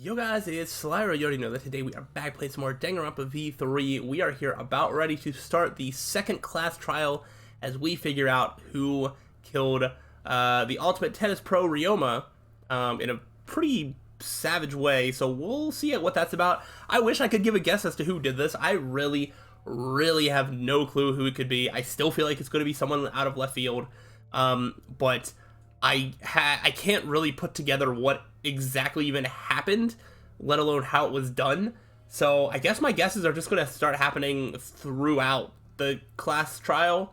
Yo guys, it's slyroh. You already know that today we are back playing some more Danganronpa V3. We are here about ready to start the second class trial as we figure out who killed the ultimate tennis pro Ryoma in a pretty savage way. So we'll see what that's about. I wish I could give a guess as to who did this. I really have no clue who it could be. I still feel like it's going to be someone out of left field, but I can't really put together what exactly even happened, let alone how it was done. So I guess my guesses are just going to start happening throughout the class trial.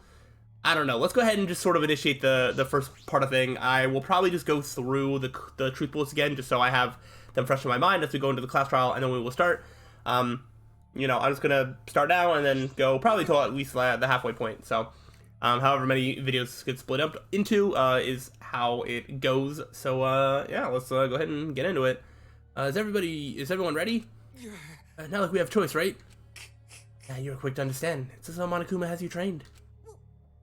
I don't know. Let's go ahead and just sort of initiate the first part of thing. I will probably just go through the truth bullets again, just so I have them fresh in my mind as we go into the class trial, and then we will start. You know, I'm just going to start now and then go probably till at least the halfway point. So however many videos get split up into is how it goes. So yeah, let's go ahead and get into it. Is everyone ready? Not like we have a choice, right? Yeah, you're quick to understand. It's as though Monokuma has you trained.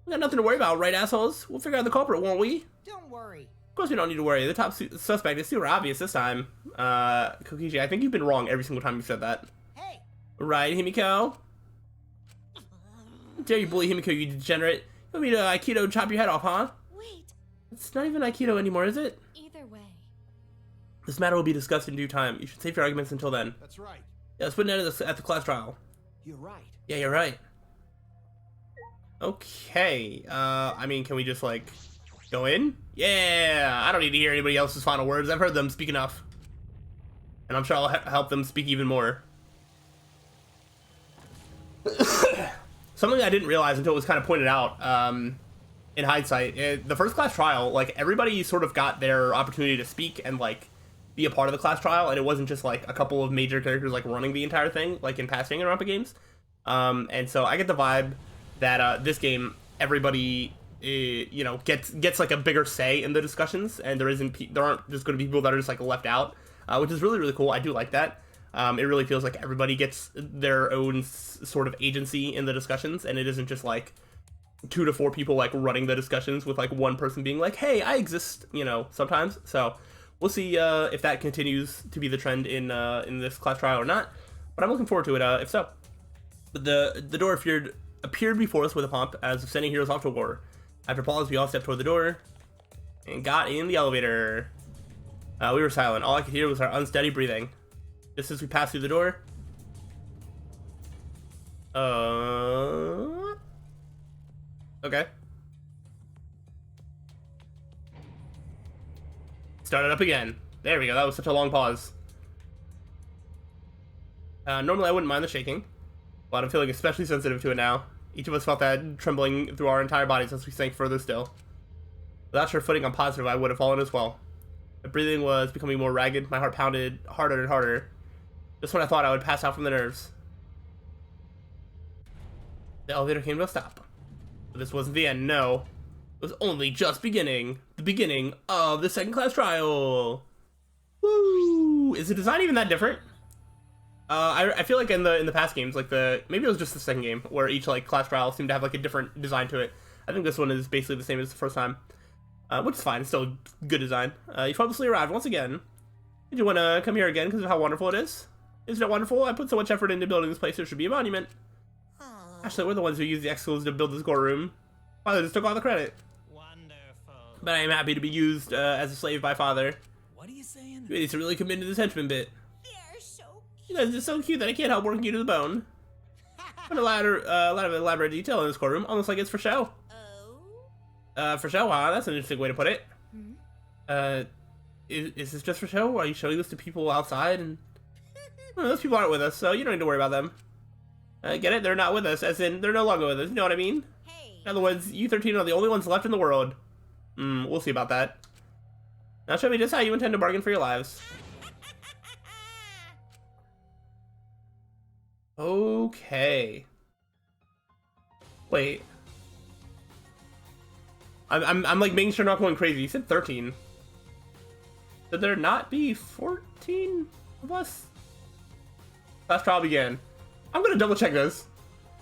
We got nothing to worry about, right, assholes? We'll figure out the culprit, won't we? Don't worry. Of course we don't need to worry. The top suspect is super obvious this time. Kokichi, I think you've been wrong every single time you've said that. Hey! Right, Himiko? How dare you bully Himiko, you degenerate? You want me to Aikido chop your head off, huh? Wait. It's not even Aikido anymore, is it? Either way. This matter will be discussed in due time. You should save your arguments until then. That's right. Yeah, let's put an end to this at the class trial. You're right. Yeah, you're right. Okay. I mean, can we just, like, go in? Yeah! I don't need to hear anybody else's final words. I've heard them speak enough. And I'm sure I'll help them speak even more. Something I didn't realize until it was kind of pointed out in hindsight. The first class trial, like, everybody sort of got their opportunity to speak and, like, be a part of the class trial, and it wasn't just, like, a couple of major characters, like, running the entire thing, like in past Danganronpa games. And so I get the vibe that this game, everybody, you know, gets like, a bigger say in the discussions, and there aren't just going to be people that are just, like, left out, which is really cool. I do like that. It really feels like everybody gets their own sort of agency in the discussions, and it isn't just like 2 to 4 people like running the discussions with like one person being like, hey, I exist, you know, sometimes. So we'll see if that continues to be the trend in this class trial or not, but I'm looking forward to it if so. But the door appeared before us with a pomp, as if sending heroes off to war. After pause, we all stepped toward the door and got in the elevator. We were silent. All I could hear was our unsteady breathing. Just as we passed through the door. Okay. Start it up again. There we go. That was such a long pause. Normally I wouldn't mind the shaking, but I'm feeling especially sensitive to it now. Each of us felt that trembling through our entire bodies as we sank further still. Without sure footing, I'm positive I would have fallen as well. My breathing was becoming more ragged. My heart pounded harder and harder. Just when I thought I would pass out from the nerves. The elevator came to a stop. But this wasn't the end, no. It was only just beginning. The beginning of the second class trial. Woo! Is the design even that different? I feel like in the past games, like maybe it was just the second game, where each like class trial seemed to have like a different design to it. I think this one is basically the same as the first time. Which is fine, it's still good design. You probably arrived once again. Did you want to come here again because of how wonderful it is? Isn't it wonderful? I put so much effort into building this place, there should be a monument. Actually, we're the ones who used the excavations to build this gore room. Father just took all the credit. Wonderful. But I am happy to be used as a slave by Father. What are you saying? You need to really commit to this henchman bit. They're so You guys are so cute that I can't help working you to the bone. Put a lot of elaborate detail in this courtroom, almost like it's for show. Oh. For show, huh? That's an interesting way to put it. Hmm? Is this just for show? Are you showing this to people outside? And well, those people aren't with us, so you don't need to worry about them. Get it? They're not with us, as in, they're no longer with us, you know what I mean? Hey. In other words, you 13 are the only ones left in the world. We'll see about that. Now show me just how you intend to bargain for your lives. Okay. Wait. I'm like making sure I'm not going crazy. You said 13. Should there not be 14 of us? Class trial began. I'm gonna double check this.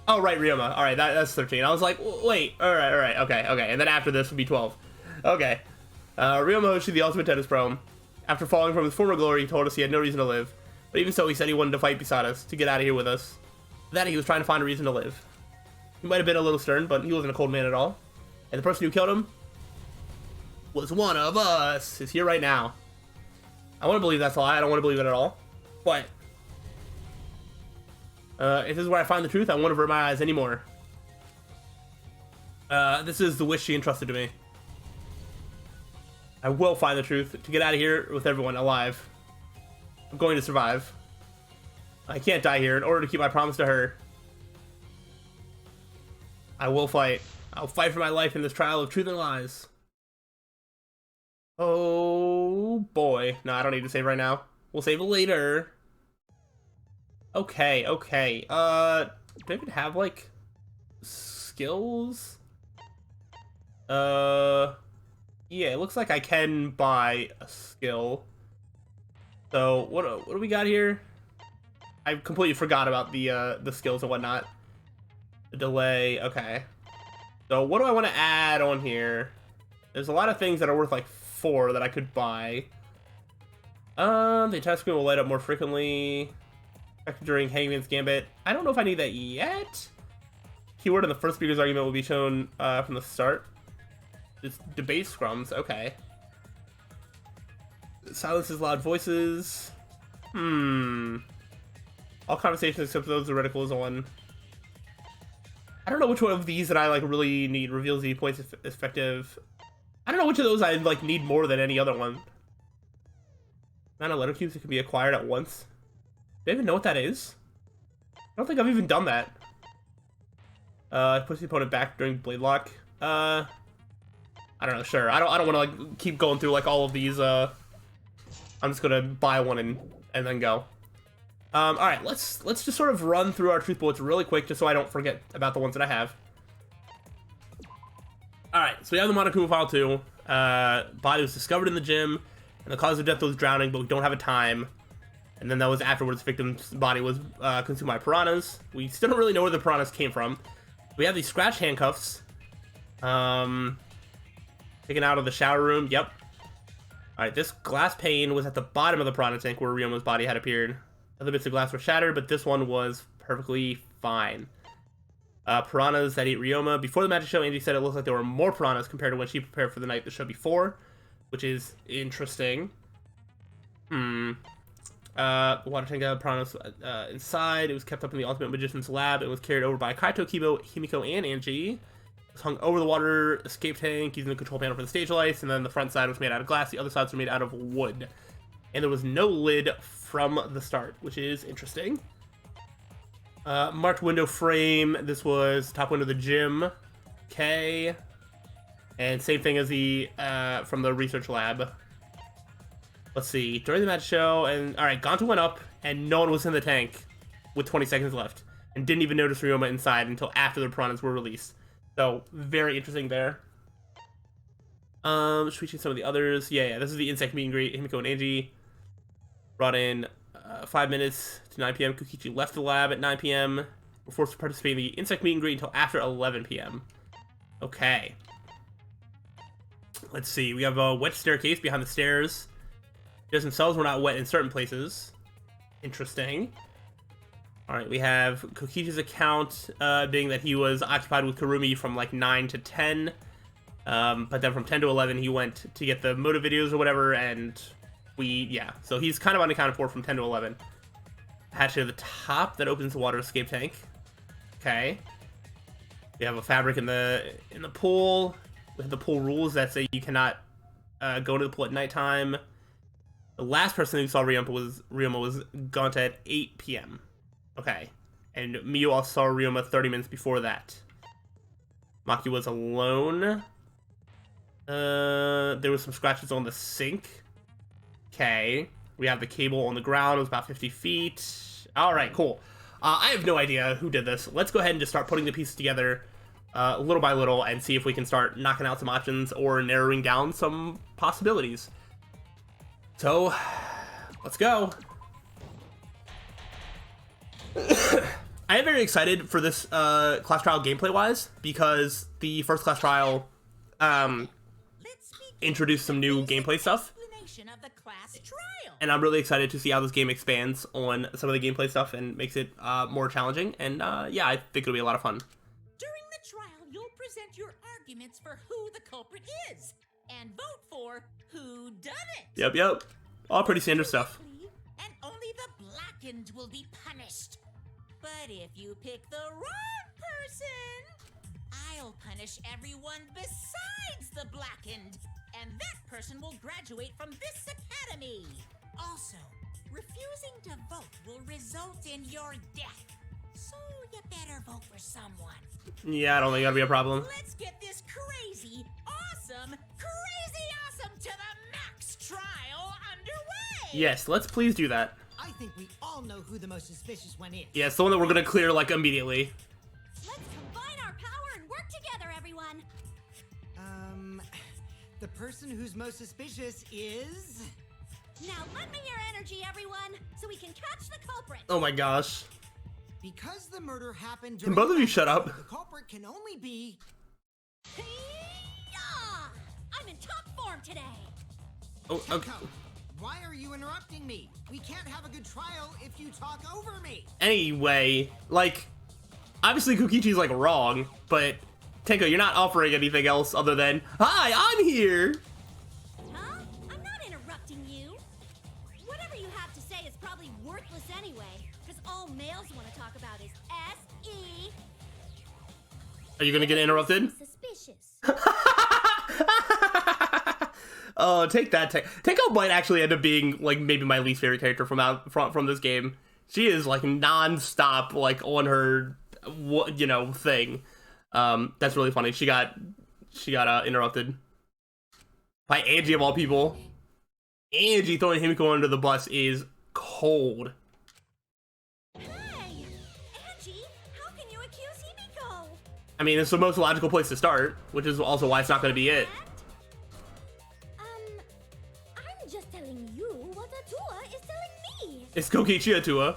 Oh, right, Ryoma. Alright, that's 13. I was like, wait. Alright, okay. And then after this would be 12. Okay. Ryoma Hoshi, the ultimate tennis pro. After falling from his former glory, he told us he had no reason to live. But even so, he said he wanted to fight beside us, to get out of here with us. For that, he was trying to find a reason to live. He might have been a little stern, but he wasn't a cold man at all. And the person who killed him was one of us. Is here right now. I want to believe that's a lie. I don't want to believe it at all. But if this is where I find the truth, I won't avert my eyes anymore. This is the wish she entrusted to me. I will find the truth to get out of here with everyone alive. I'm going to survive. I can't die here in order to keep my promise to her. I will fight. I'll fight for my life in this trial of truth and lies. Oh boy. No, I don't need to save right now. We'll save it later. Okay, okay. Do I even have, like, skills? Yeah, it looks like I can buy a skill. So, what do we got here? I completely forgot about the skills and whatnot. The delay, okay. So, what do I want to add on here? There's a lot of things that are worth, like, 4 that I could buy. The attack screen will light up more frequently during Hangman's Gambit. I don't know if I need that yet. Keyword in the first speaker's argument will be shown from the start. It's debate scrums, okay. Silences loud voices. All conversations except those theoretical is on. I don't know which one of these that I like really need. Reveals the points effective. I don't know which of those I like need more than any other one. 9 letter cubes that can be acquired at once. Do I even know what that is? I don't think I've even done that. Push the opponent back during blade lock. I don't know. Sure. I don't want to like keep going through like all of these. I'm just gonna buy one and then go. All right. Let's just sort of run through our truth bullets really quick, just so I don't forget about the ones that I have. All right. So we have the Monokuma File 2. Body was discovered in the gym, and the cause of death was drowning, but we don't have a time. And then that was afterwards. The victim's body was consumed by piranhas. We still don't really know where the piranhas came from. We have these scratch handcuffs. Taken out of the shower room. Yep. Alright, this glass pane was at the bottom of the piranha tank where Ryoma's body had appeared. Other bits of glass were shattered, but this one was perfectly fine. Piranhas that ate Ryoma. Before the magic show, Angie said it looked like there were more piranhas compared to when she prepared for the night the show before, which is interesting. The water tank had piranhas inside. It was kept up in the Ultimate Magician's lab and was carried over by Kaito, Kibo, Himiko, and Angie. It was hung over the water escape tank using the control panel for the stage lights, and then the front side was made out of glass, the other sides were made out of wood. And there was no lid from the start, which is interesting. Marked window frame. This was top window of the gym. Okay. And same thing as the from the research lab. Let's see. During the match show, and alright, Gonto went up, and no one was in the tank with 20 seconds left. And didn't even notice Ryoma inside until after the piranhas were released. So, very interesting there. Should we see some of the others? Yeah, this is the insect meet and greet. Himiko and Angie brought in 5 minutes to 9 p.m. Kokichi left the lab at 9 p.m. We're forced to participate in the insect meet and greet until after 11 p.m. Okay. Let's see. We have a wet staircase behind the stairs. Stairs themselves were not wet in certain places. Interesting. Alright, we have Kokichi's account being that he was occupied with Kurumi from like 9 to 10. But then from 10 to 11 he went to get the motive videos or whatever, and yeah. So he's kind of unaccounted for from 10 to 11. Hatch at the top that opens the water escape tank. Okay. We have a fabric in the pool. We have the pool rules that say you cannot go to the pool at nighttime. The last person who saw Ryoma was Gonta at 8 p.m. Okay. And Miyu also saw Ryoma 30 minutes before that. Maki was alone. There was some scratches on the sink. Okay. We have the cable on the ground. It was about 50 feet. Alright, cool. I have no idea who did this. Let's go ahead and just start putting the pieces together little by little and see if we can start knocking out some options or narrowing down some possibilities. So, let's go. I am very excited for this class trial gameplay-wise, because the first class trial introduced some new gameplay stuff. Of the class class trial. And I'm really excited to see how this game expands on some of the gameplay stuff and makes it more challenging. And yeah, I think it'll be a lot of fun. During the trial, you'll present your arguments for who the culprit is and vote for who done it. Yep. All pretty standard stuff. And only the blackened will be punished. But if you pick the wrong person, I'll punish everyone besides the blackened. And that person will graduate from this academy. Also, refusing to vote will result in your death. So you better vote for someone. Yeah, I don't think that'll be a problem. Let's get this crazy awesome to the max trial underway. Yes, let's please do that. I think we all know who the most suspicious one is. Yeah, it's the one that we're gonna clear like immediately. Let's combine our power and work together, everyone. The person who's most suspicious is... Now lend me your energy, everyone, so we can catch the culprit. Oh my gosh. Because the murder happened Can during both of you the shut up? The culprit can only be... Hey-ya! I'm in top form today. Oh, okay. Heiko, why are you interrupting me? We can't have a good trial if you talk over me. Anyway, like, obviously Kokichi's like wrong, but Tenko, you're not offering anything else other than, hi, I'm here. Huh? I'm not interrupting you. Whatever you have to say is probably worthless anyway, because all males want to talk about is S-E. Are you gonna get interrupted? Suspicious. Oh, take that. Tenko might actually end up being like maybe my least favorite character from this game. She is like non-stop like on her thing. That's really funny. She got interrupted by Angie of all people. Angie throwing Himiko under the bus is cold. Hey! Angie, how can you accuse Himiko? I mean, it's the most logical place to start, which is also why it's not going to be it. I'm just telling you what Atua is telling me. It's Kokichi Atua.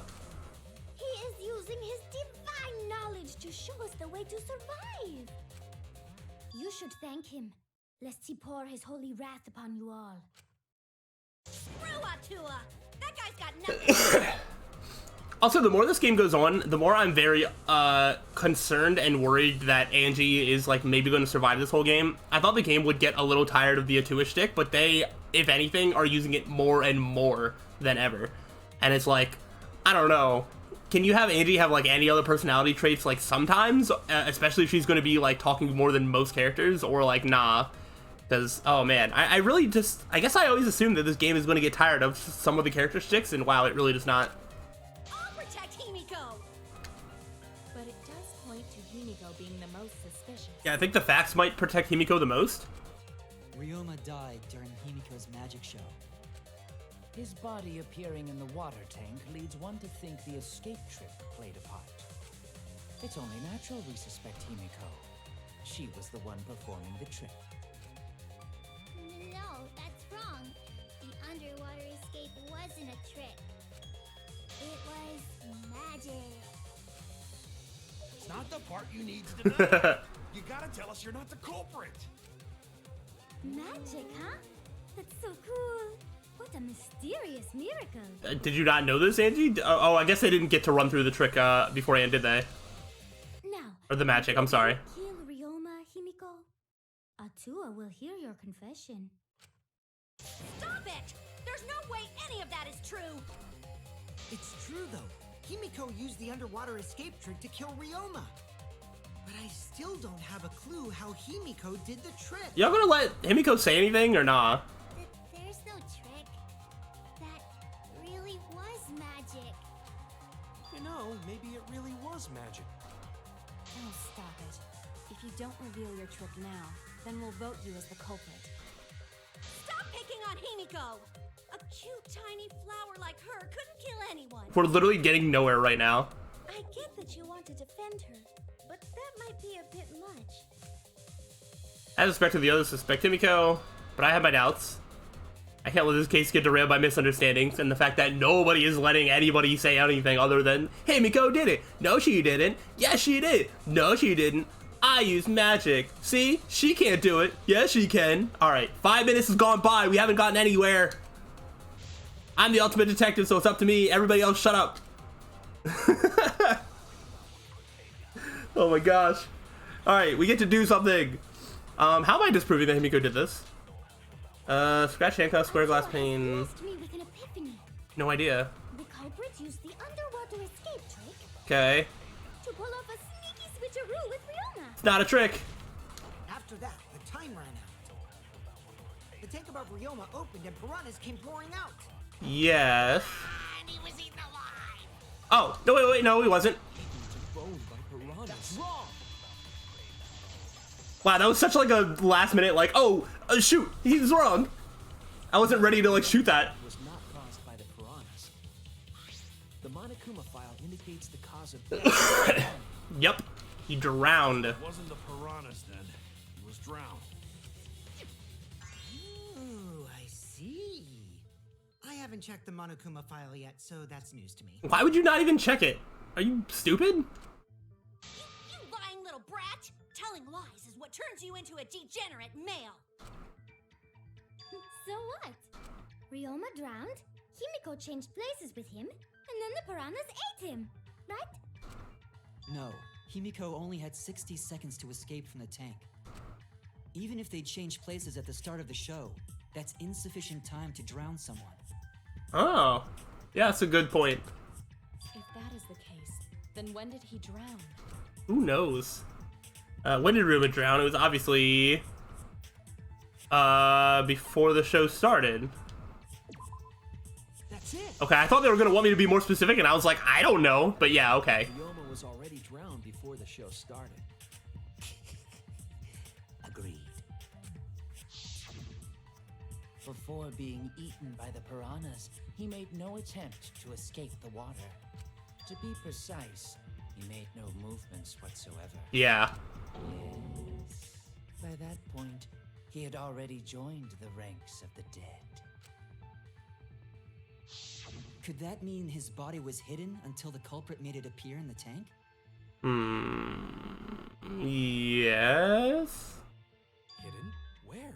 He is using his divine knowledge to show us the way to survive. You should thank him, lest he pour his holy wrath upon you all. Screw Atua! That guy's got nothing. Also, the more this game goes on, the more I'm very concerned and worried that Angie is like maybe going to survive this whole game. I thought the game would get a little tired of the Atua shtick, but they, if anything, are using it more and more than ever. And it's like, I don't know. Can you have Angie have like any other personality traits like sometimes, especially if she's going to be like talking more than most characters, or like nah? Because oh man, I really just, I guess I always assumed that this game is going to get tired of some of the character shticks, and wow, it really does not. I'll protect Himiko. But it does point to Himiko being the most suspicious. Yeah, I think the facts might protect Himiko the most. Ryoma died during Himiko's magic show. His body appearing in the water tank leads one to think the escape trick played a part. It's only natural we suspect Himiko. She was the one performing the trick. No, that's wrong. The underwater escape wasn't a trick. It was magic. It's not the part you need to deny. You gotta tell us you're not the culprit. Magic, huh? That's so cool. What a mysterious miracle. Did you not know this, Angie? Oh, I guess they didn't get to run through the trick beforehand, did they? Now, Or the magic, I'm sorry. kill Ryoma, Himiko. Atua will hear your confession. Stop it! There's no way any of that is true. It's true, though. Himiko used the underwater escape trick to kill Ryoma. But I still don't have a clue how Himiko did the trick. Y'all gonna let Himiko say anything or nah? There's no trick. That really was magic. You know, maybe it really was magic. Oh, stop it. If you don't reveal your trick now, then we'll vote you as the culprit. Stop picking on Himiko. A cute tiny flower like her couldn't kill anyone. We're literally getting nowhere right now. I get that you want to defend her, but that might be a bit much. I suspected the others suspect Himiko, but I have my doubts. I can't let this case get derailed by misunderstandings and the fact that nobody is letting anybody say anything other than, Himiko did it. No, she didn't. Yes, she did. No, she didn't. I used magic. See? She can't do it. Yes, she can. Alright, 5 minutes has gone by. We haven't gotten anywhere. I'm the ultimate detective, so it's up to me. Everybody else, shut up. Oh my gosh. All right, we get to do something. How am I disproving that Himiko did this? Scratch handcuff, square glass pane. Blessed me with an epiphany. No idea. The culprit used the underwater escape trick Okay. to pull off a sneaky switcheroo with Riona. It's not a trick. After that, the time ran out. The tank above Ryoma opened and piranhas came pouring out. Yes. And he was eaten alive. Oh, no, wait, no, he wasn't. That's wrong. Wow, that was such like a last minute, like, oh, shoot, he's wrong. I wasn't ready to like shoot that. Was not caused by the piranhas. The Monokuma File indicates the cause of death. Yep, he drowned. It wasn't the piranhas then. He was drowned. Ooh, I see. I haven't checked the Monokuma File yet, so that's news to me. Why would you not even check it? Are you stupid? You lying little brat! Telling lies is what turns you into a degenerate male. So what? Ryoma drowned, Himiko changed places with him, and then the piranhas ate him, right? No, Himiko only had 60 seconds to escape from the tank. Even if they'd changed places at the start of the show, that's insufficient time to drown someone. Oh, yeah, that's a good point. If that is the case, then when did he drown? Who knows? When did Ryoma drown? It was obviously before the show started. That's it. Okay, I thought they were gonna want me to be more specific, and I was like, I don't know, but yeah, okay. Ryoma was already drowned before the show started. Agreed. Before being eaten by the piranhas, he made no attempt to escape the water. To be precise, he made no movements whatsoever. Yeah. Yes. By that point, he had already joined the ranks of the dead. Could that mean his body was hidden until the culprit made it appear in the tank? Yes. Hidden? Where?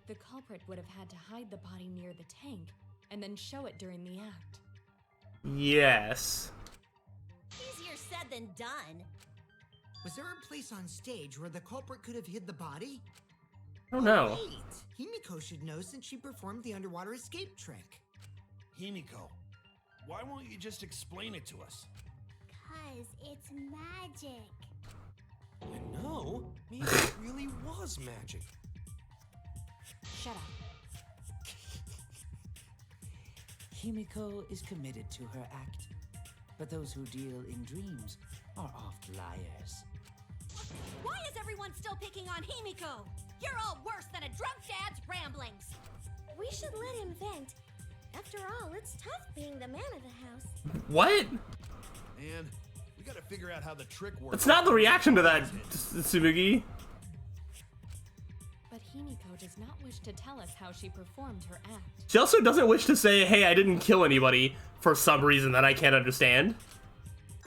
The culprit would have had to hide the body near the tank and then show it during the act. Yes. Easier said than done. Was there a place on stage where the culprit could have hid the body? I don't know. Wait, Himiko should know since she performed the underwater escape trick. Himiko, why won't you just explain it to us? 'Cause it's magic. I know. Maybe it really was magic. Shut up. Himiko is committed to her act, but those who deal in dreams are oft liars. Why is everyone still picking on Himiko? You're all worse than a drunk dad's ramblings. We should let him vent. After all, it's tough being the man of the house. What? And we gotta figure out how the trick works. That's not the reaction to that, Tsumugi. But Himiko does not wish to tell us how she performed her act. She also doesn't wish to say, hey, I didn't kill anybody for some reason that I can't understand.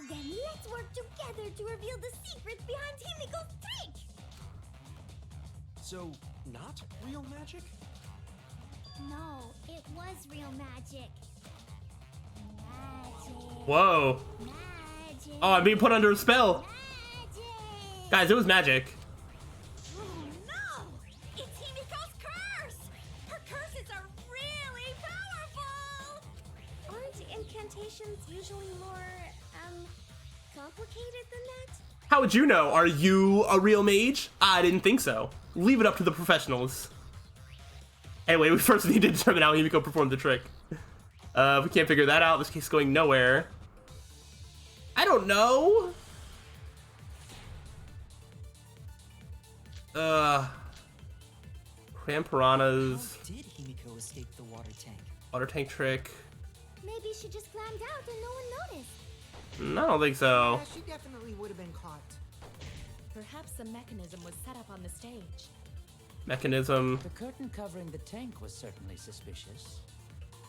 Then let's work together to reveal the secrets behind Himiko's trick. So, not real magic? No, it was real magic. Magic. Whoa. Magic. Oh, I'm being put under a spell. Magic. Guys, it was magic. Oh no! It's Himiko's curse! Her curses are really powerful! Aren't incantations usually more, complicated than that? How would you know? Are you a real mage? I didn't think so. Leave it up to the professionals. Anyway, we first need to determine how Himiko performed the trick. If we can't figure that out, this case is going nowhere. I don't know. Cram piranhas. How did Himiko escape the water tank? Water tank trick. Maybe she just climbed out and no one noticed. I don't think so. Yeah, she definitely would have been caught. Perhaps the mechanism was set up on the stage. Mechanism. The curtain covering the tank was certainly suspicious.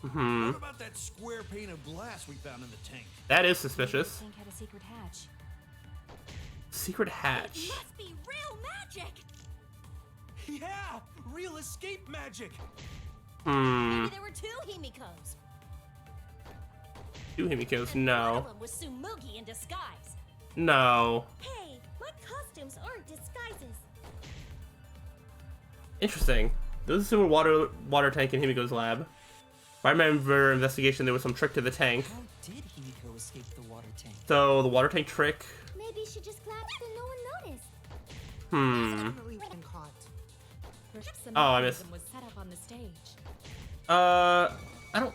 What about that square pane of glass we found in the tank? That is The suspicious. tank had a secret hatch. Secret hatch. Must be real magic! Yeah! Real escape magic! Maybe there were two Himikos. Two Himikos, And one no. of them was Tsumugi in disguise. No. Hey, my costumes aren't disguises. Interesting. Those are water tank in Himiko's lab. If I remember investigation, there was some trick to the tank. How did Himiko escape the water tank? So the water tank trick. Maybe she just collapsed and no one noticed. Definitely been caught. Perhaps the Oh, I mechanism missed. was set up on the stage. I don't.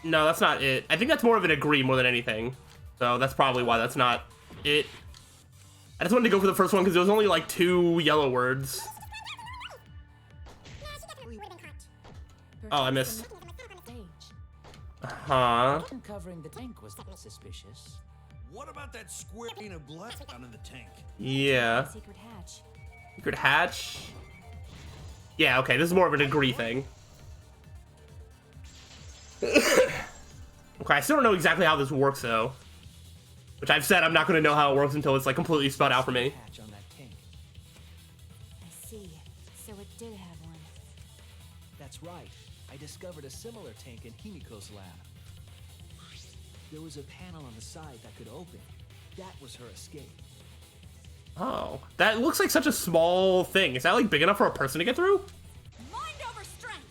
No, that's not it. I think that's more of an agree more than anything. So that's probably why that's not it. I just wanted to go for the first one because there was only like 2 yellow words. Oh, I missed. Huh? Uncovering the tank was suspicious. What about that square pane of glass down in the tank? Yeah. Secret hatch. Secret hatch. Yeah. Okay. This is more of an agree thing. Okay, I still don't know exactly how this works though. Which I've said I'm not going to know how it works until it's like completely spelled out for me. Hatch on that tank. I see. So it did have one. That's right. I discovered a similar tank in Himiko's lab. There was a panel on the side that could open. That was her escape. Oh, that looks like such a small thing. Is that like big enough for a person to get through? Mind over strength.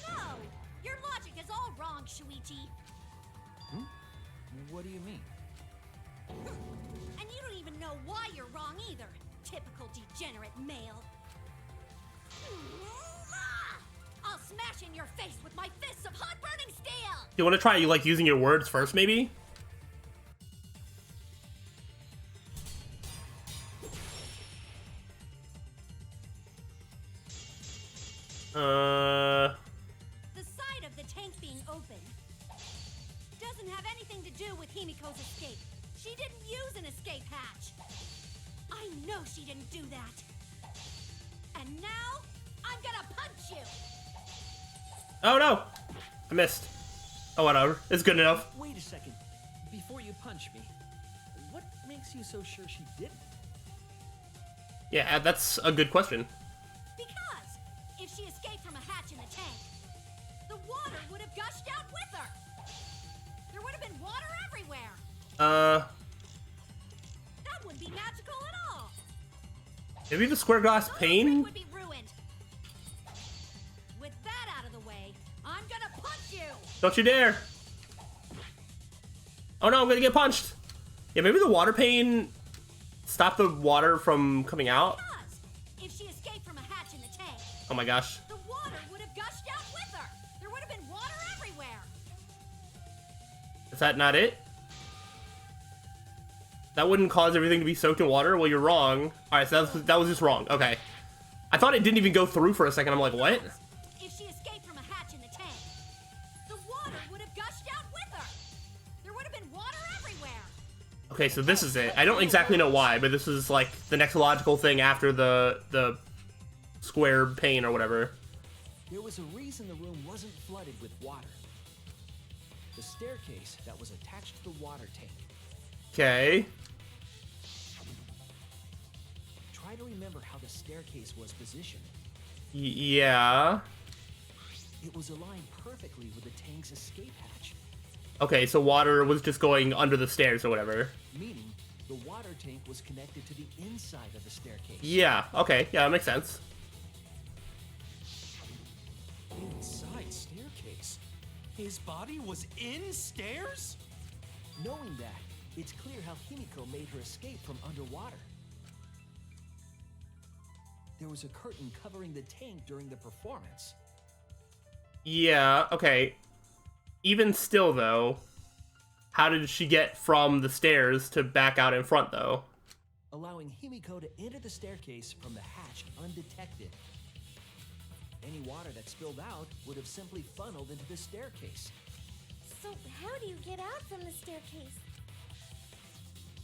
No, your logic is all wrong, Shuichi. What do you mean? And you don't even know why you're wrong either. Typical degenerate male. I'll smash in your face with my fists of hot burning steel. You want to try like using your words first, maybe? The side of the tank being open doesn't have anything to do with Himiko's escape. She didn't use an escape hatch. I know she didn't do that. And now, I'm gonna punch you. Oh no, I missed. Oh whatever, it's good enough. Wait a second. Before you punch me, what makes you so sure she didn't? Yeah, that's a good question. Because if she escaped from a hatch in the tank, the water would have gushed out with her. There would have been water everywhere. That wouldn't be magical at all. Maybe the square glass The pane? trick would be ruined. With that out of the way, I'm gonna punch you. Don't you dare. Oh no, I'm gonna get punched. Yeah, maybe the water pane stopped the water from coming out. Because if she escaped from a hatch in the tank, Oh my gosh. the water would have gushed out with her. There would have been water everywhere. Is that not it? That wouldn't cause everything to be soaked in water? Well, you're wrong. Alright, so that was just wrong. Okay. I thought it didn't even go through for a second. I'm like, what? If she escaped from a hatch in the tank, the water would have gushed out with her. There would have been water everywhere. Okay, so this is it. I don't exactly know why, but this is like the next logical thing after the square pane or whatever. There was a reason the room wasn't flooded with water. The staircase that was attached to the water tank. Okay. Try to remember how the staircase was positioned. Yeah. It was aligned perfectly with the tank's escape hatch, Okay, so water was just going under the stairs or whatever. meaning the water tank was connected to the inside of the staircase. Yeah, okay. Yeah, that makes sense. Inside staircase. His body was in stairs? Knowing that, it's clear how Himiko made her escape from underwater. There was a curtain covering the tank during the performance. Yeah, okay. Even still, though, how did she get from the stairs to back out in front, though? Allowing Himiko to enter the staircase from the hatch undetected. Any water that spilled out would have simply funneled into the staircase. So how do you get out from the staircase?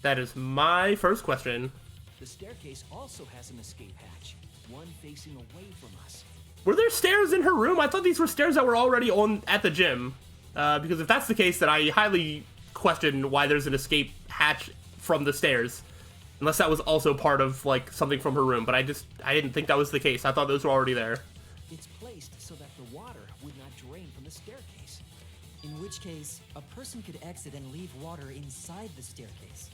That is my first question. The staircase also has an escape hatch, one facing away from us. Were there stairs in her room? I thought these were stairs that were already on at the gym. Because if that's the case, then I highly question why there's an escape hatch from the stairs. Unless that was also part of, like, something from her room, but I didn't think that was the case. I thought those were already there. It's placed so that the water would not drain from the staircase. In which case, a person could exit and leave water inside the staircase.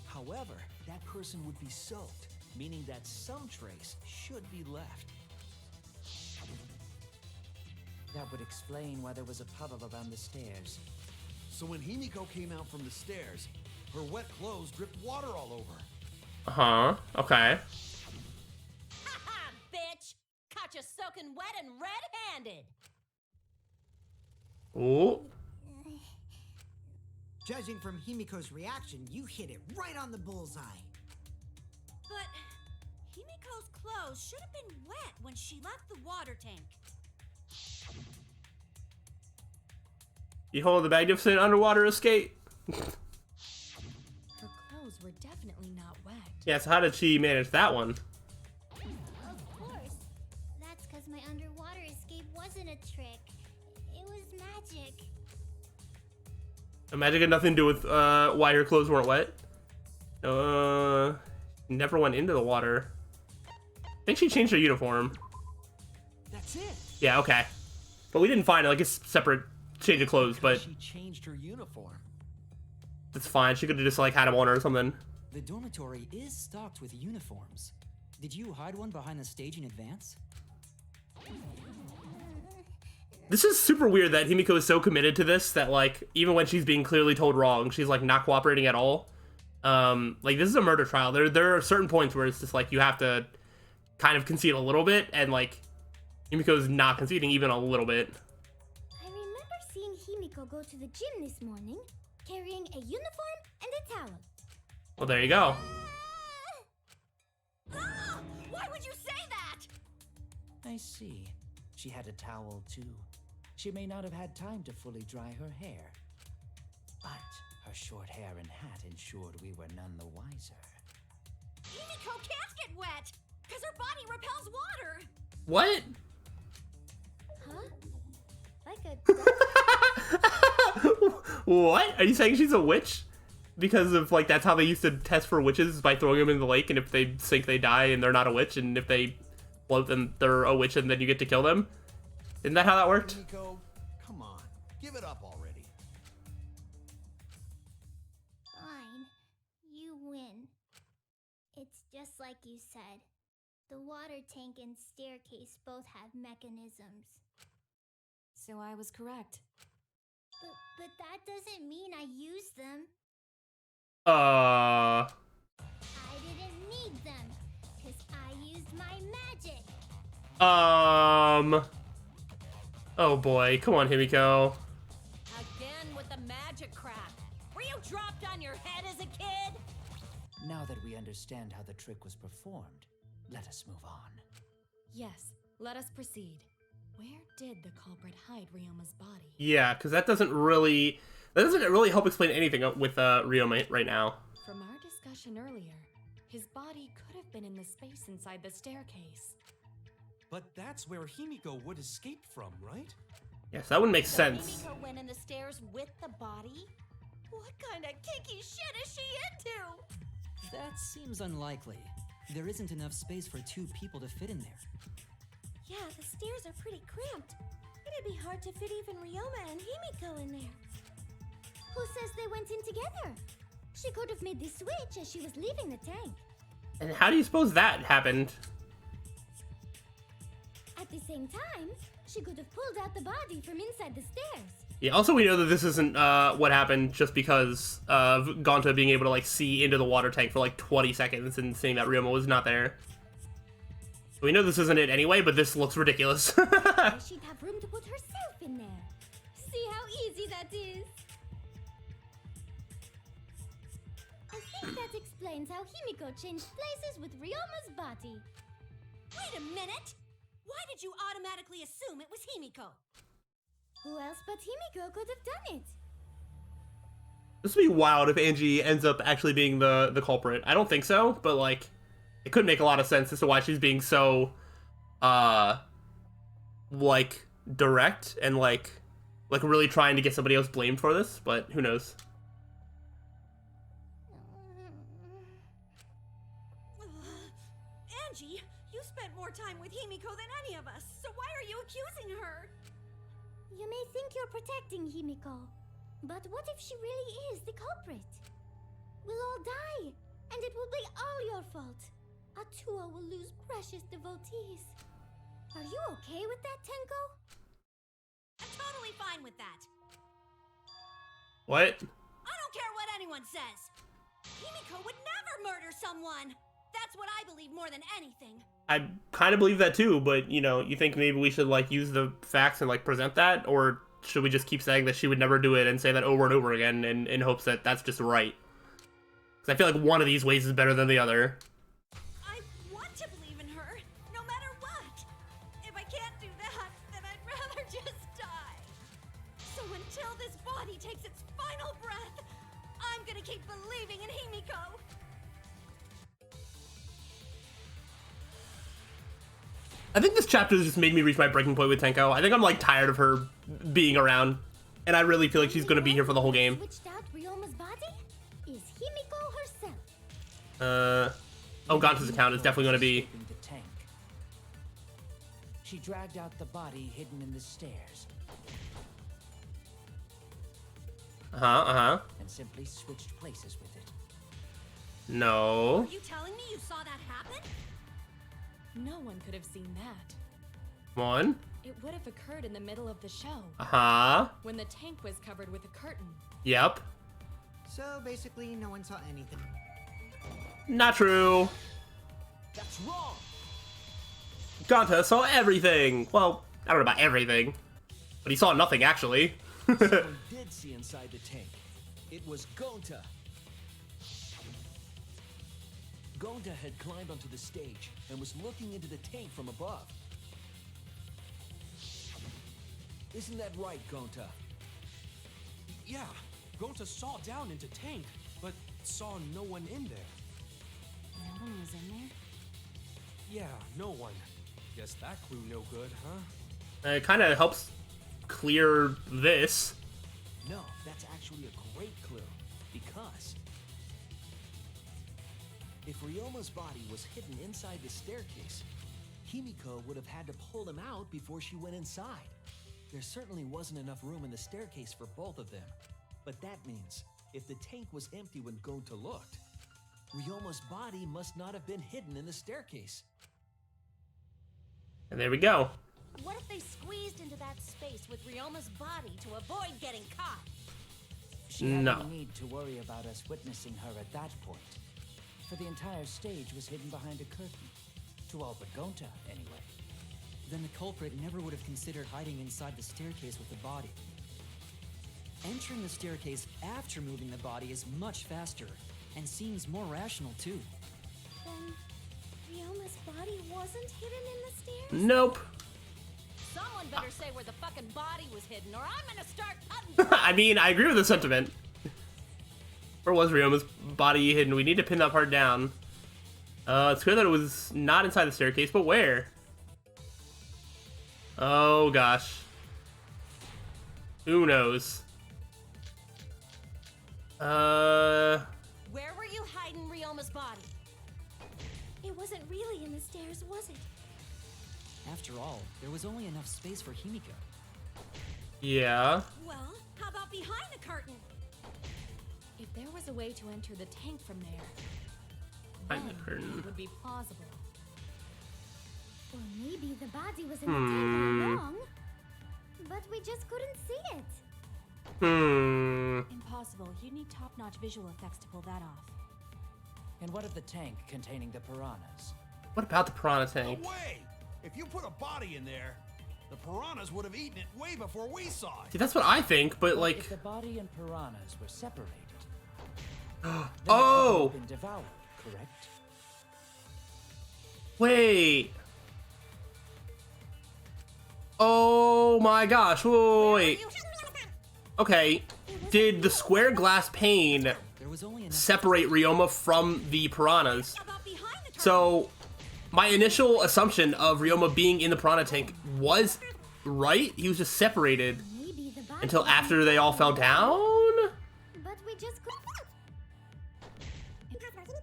However, that person would be soaked, meaning that some trace should be left. That would explain why there was a puddle around the stairs. So when Himiko came out from the stairs, her wet clothes dripped water all over. Uh-huh. Okay. Ha ha, bitch! Caught you soaking wet and red-handed! Ooh. Judging from Himiko's reaction, you hit it right on the bullseye. But Himiko's clothes should have been wet when she left the water tank. Behold the magnificent underwater escape. Her clothes were definitely not wet. Yeah, so how did she manage that one? Of course. That's because my underwater escape wasn't a trick. It was magic. The magic had nothing to do with why her clothes weren't wet. Never went into the water. I think she changed her uniform. That's it. Yeah, okay. But we didn't find like a separate change of clothes, but She changed her uniform. that's fine. She could have just like had them on or something. The dormitory is stocked with uniforms. Did you hide one behind the stage in advance? This is super weird that Himiko is so committed to this that like even when she's being clearly told wrong, she's like not cooperating at all. Like this is a murder trial. There are certain points where it's just like you have to kind of concede a little bit, and like Himiko's not conceding even a little bit. I remember seeing Himiko go to the gym this morning, carrying a uniform and a towel. Well, there you go. Ah! Why would you say that? I see. She had a towel too. She may not have had time to fully dry her hair. But her short hair and hat ensured we were none the wiser. Himiko can't get wet, because her body repels water. What? Huh? Like a What? Are you saying she's a witch? Because of like that's how they used to test for witches, by throwing them in the lake, and if they sink they die and they're not a witch, and if they float then they're a witch and then you get to kill them? Isn't that how that worked? Himiko, come on. Give it up already. Fine. You win. It's just like you said. The water tank and staircase both have mechanisms. So I was correct. But that doesn't mean I used them. Uh. I didn't need them, because I used my magic. Oh boy, come on, Himiko. Again with the magic crap. Were you dropped on your head as a kid? Now that we understand how the trick was performed, let us move on. Yes, let us proceed. Where did the culprit hide Ryoma's body? Yeah, because that doesn't really help explain anything with Ryoma right now. From our discussion earlier, his body could have been in the space inside the staircase. But that's where Himiko would escape from, right? Yes, that would make So sense. Himiko went in the stairs with the body? What kind of kinky shit is she into? That seems unlikely. There isn't enough space for two people to fit in there. Yeah, the stairs are pretty cramped. It'd be hard to fit even Ryoma and Himiko in there. Who says they went in together? She could have made the switch as she was leaving the tank. And how do you suppose that happened? At the same time, she could have pulled out the body from inside the stairs. Yeah, also we know that this isn't what happened just because of Gonta being able to like see into the water tank for like 20 seconds and seeing that Ryoma was not there. We know this isn't it anyway, but this looks ridiculous. She'd have room to put herself in there. See how easy that is? I think that explains how Himiko changed places with Ryoma's body. Wait a minute! Why did you automatically assume it was Himiko? Who else but Himiko could have done it? This would be wild if Angie ends up actually being the culprit. I don't think so, but like it could make a lot of sense as to why she's being so like direct and like really trying to get somebody else blamed for this, but who knows. spent more time with Himiko than any of us, so why are you accusing her? You may think you're protecting Himiko, but what if she really is the culprit? We'll all die, and it will be all your fault. Atua will lose precious devotees. Are you okay with that, Tenko? I'm totally fine with that. What? I don't care what anyone says. Himiko would never murder someone. That's what I believe more than anything. I kind of believe that too, but, you know, you think maybe we should, like, use the facts and, like, present that? Or should we just keep saying that she would never do it and say that over and over again in hopes that that's just right? Because I feel like one of these ways is better than the other. I want to believe in her, no matter what. If I can't do that, then I'd rather just die. So until this body takes its final breath, I'm gonna keep believing in Himiko. I think this chapter just made me reach my breaking point with Tenko. I think I'm, like, tired of her being around. And I really feel like she's gonna be here for the whole game. Switched out Ryoma's body is Himiko herself. Oh, Ganta's account is definitely gonna be... Escaping the tank. She dragged out the body hidden in the stairs and simply switched places with it. No. Are you telling me you saw that happen? No one could have seen that. One. It would have occurred in the middle of the show, when the tank was covered with a curtain. Yep. So basically, no one saw anything. Not true. That's wrong! Ganta saw everything. Well, I don't know about everything, but he saw nothing, actually. Someone did see inside the tank. It was Gonta. Gonta had climbed onto the stage and was looking into the tank from above. Isn't that right, Gonta? Yeah, Gonta saw down into tank, but saw no one in there. No one was in there? Yeah, no one. Guess that clue no good, huh? It kind of helps clear this. No, that's actually a great clue. Because if Ryoma's body was hidden inside the staircase, Himiko would have had to pull him out before she went inside. There certainly wasn't enough room in the staircase for both of them. But that means, if the tank was empty when Gonta looked, Ryoma's body must not have been hidden in the staircase. And there we go. What if they squeezed into that space with Ryoma's body to avoid getting caught? She had No. no need to worry about us witnessing her at that point, for the entire stage was hidden behind a curtain. To all but Gonta, anyway. Then the culprit never would have considered hiding inside the staircase with the body. Entering the staircase after moving the body is much faster, and seems more rational too. Then Ryoma's body wasn't hidden in the stairs? Nope. Someone better say where the fucking body was hidden, or I'm gonna start cutting. I mean, I agree with the sentiment. Where was Ryoma's body hidden? We need to pin that part down. It's clear that it was not inside the staircase, but where? Oh gosh. Who knows? Where were you hiding Ryoma's body? It wasn't really in the stairs, was it? After all, there was only enough space for Himiko. Yeah. Well, how about behind the curtain? If there was a way to enter the tank from there, Behind then the curtain. it would be plausible. Or maybe the body was in the tank all along, but we just couldn't see it. Impossible. You need top-notch visual effects to pull that off. And what of the tank containing the piranhas? What about the piranha tank? No way! If you put a body in there, the piranhas would have eaten it way before we saw See, it. that's what I think, but If like... the body and piranhas were separated, then it Oh! could have been devoured, correct? Wait. Oh my gosh, wait. Okay, did the square glass pane There was only enough separate Ryoma from the piranhas? How about behind the curtain? So, my initial assumption of Ryoma being in the piranha tank was right. He was just separated Maybe the body until was after they all fell down? But we just couldn't.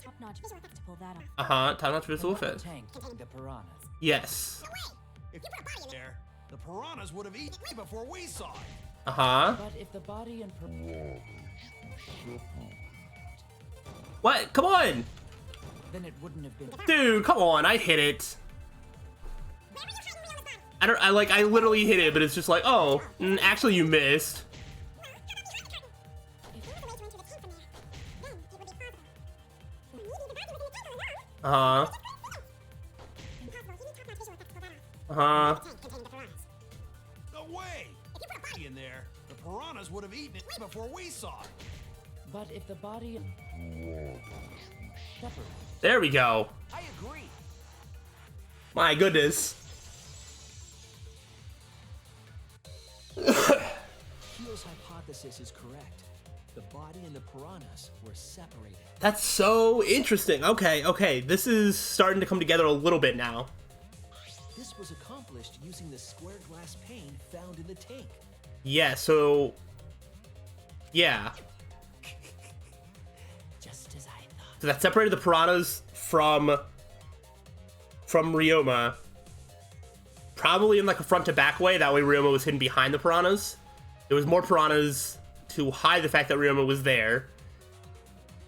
Top-notch visual effects to pull that off. Uh-huh, time not to And visual what of effect. the tank containing the piranhas? Yes. If you put a body in there, the piranhas would have eaten it before we saw it. Uh-huh. But if the body and What? Come on! then it wouldn't have been. Dude, come on, I hit it. I literally hit it, but it's just like, oh, actually you missed. Uh-huh. Uh-huh. No way! If you put a body in there, the piranhas would have eaten it before we saw it. But if the body and separate. There we go. I agree. My goodness. Kyo's hypothesis is correct. The body and the piranhas were separated. That's so interesting. Okay. This is starting to come together a little bit now. This was accomplished using the square glass pane found in the tank. Yeah, so... Yeah. Just as I thought. So that separated the piranhas from Ryoma. Probably in like a front to back way. That way Ryoma was hidden behind the piranhas. There was more piranhas to hide the fact that Ryoma was there.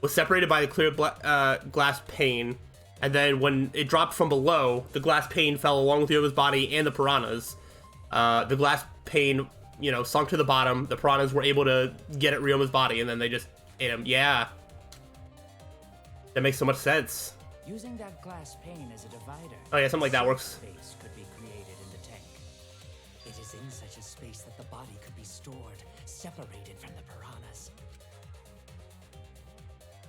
Was separated by the clear glass pane. And then when it dropped from below, the glass pane fell along with Ryoma's body and the piranhas. The glass pane, sunk to the bottom. The piranhas were able to get at Ryoma's body, and then they just ate him. Yeah. That makes so much sense. Using that glass pane as a divider. Oh yeah, something like that works. Space could be created in the tank. It is in such a space that the body could be stored, separated from the piranhas.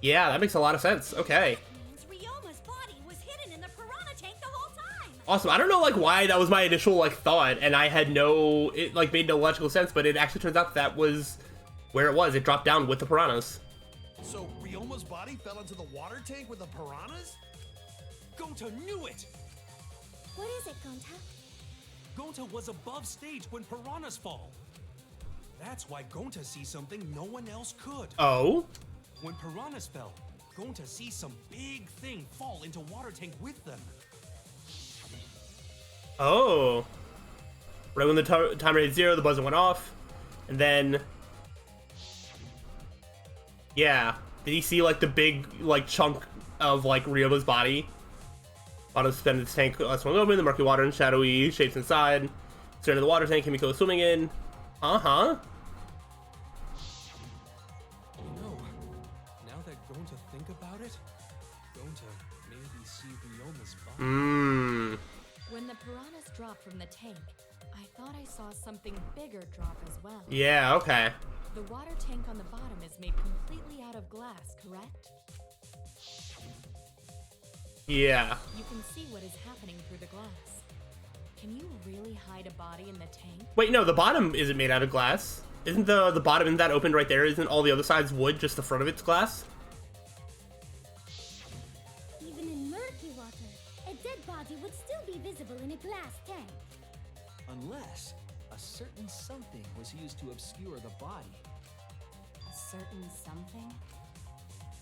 Yeah, that makes a lot of sense. Okay. Means Ryoma's body was hidden in the piranha tank the whole time. Awesome. I don't know why that was my initial thought, and I had it made no logical sense, but it actually turns out that was where it was. It dropped down with the piranhas. So Ryoma's body fell into the water tank with the piranhas? Gonta knew it! What is it, Gonta? Gonta was above stage when piranhas fall. That's why Gonta sees something no one else could. Oh? When piranhas fell, Gonta sees some big thing fall into water tank with them. Oh. Right when the timer hit 0, the buzzer went off. And then... Yeah. Did he see, the big, chunk of, Ryoma's body? Bottom suspended tank swung open, the murky water and shadowy shapes inside. Staring at the water tank, Himiko is swimming in. Uh-huh. Now that Gonta think about it, Gonta maybe see Ryoma's body. Mmm. When the piranhas dropped from the tank, I thought I saw something bigger drop as well. Yeah, okay. The water tank on the bottom is made completely out of glass, correct? Yeah. You can see what is happening through the glass. Can you really hide a body in the tank? Wait, no, the bottom isn't made out of glass. Isn't the bottom, isn't that open right there? Isn't all the other sides wood, just the front of it's glass? Even in murky water, a dead body would still be visible in a glass tank. Unless a certain something was used to obscure the body. A certain something?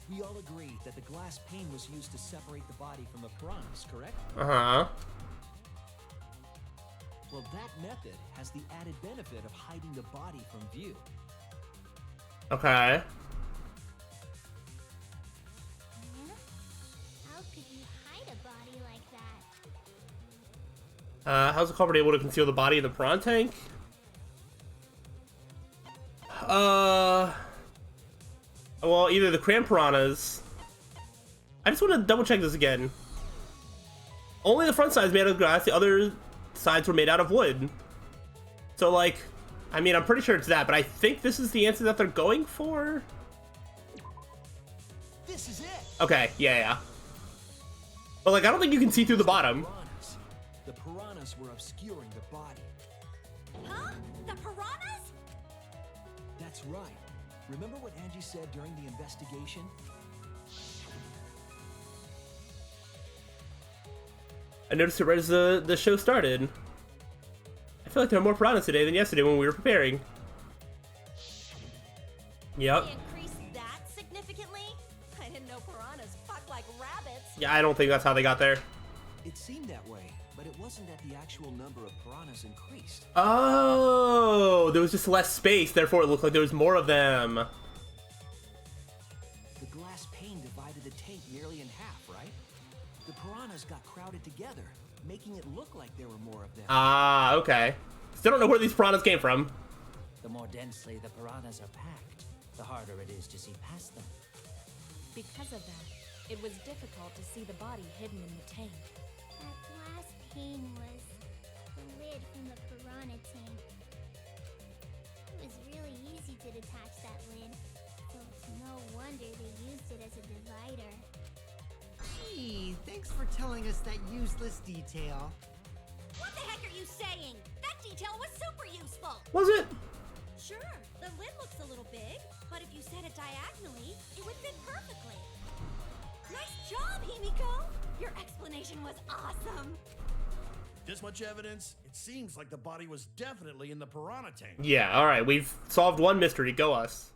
We all agree that the glass pane was used to separate the body from the piranhas, correct? Uh-huh. Well, that method has the added benefit of hiding the body from view. Okay. How could you hide a body like that? How's the culprit able to conceal the body in the piranha tank? Well, either the cram piranhas... I just want to double check this again. Only the front side is made out of glass, the other sides were made out of wood. So, I mean, I'm pretty sure it's that, but I think this is the answer that they're going for? This is it! Okay, yeah. But, I don't think you can see through the bottom. The piranhas were obscuring the body. Huh? The piranhas? That's right. Remember what Angie said during the investigation? I noticed it right as the show started. I feel like there are more piranhas today than yesterday when we were preparing. Yep. They increased that significantly? I didn't know piranhas fuck like rabbits. Yeah, I don't think that's how they got there. It seemed that way, but it wasn't that the actual number of piranhas increased. Oh, there was just less space, therefore it looked like there was more of them. The glass pane divided the tank nearly in half, right? The piranhas got crowded together, making it look like there were more of them. Ah, okay. Still don't know where these piranhas came from. The more densely the piranhas are packed, the harder it is to see past them. Because of that, it was difficult to see the body hidden in the tank. That glass pane was the lid from the piranha tank. It was really easy to detach that lid, so it's no wonder they used it as a divider. Gee, thanks for telling us that useless detail. What the heck are you saying? That detail was super useful! Was it? Sure, the lid looks a little big, but if you set it diagonally, it would fit perfectly. Nice job, Himiko! Your explanation was awesome! This much evidence? It seems like the body was definitely in the piranha tank. Yeah, alright, we've solved one mystery. Go us.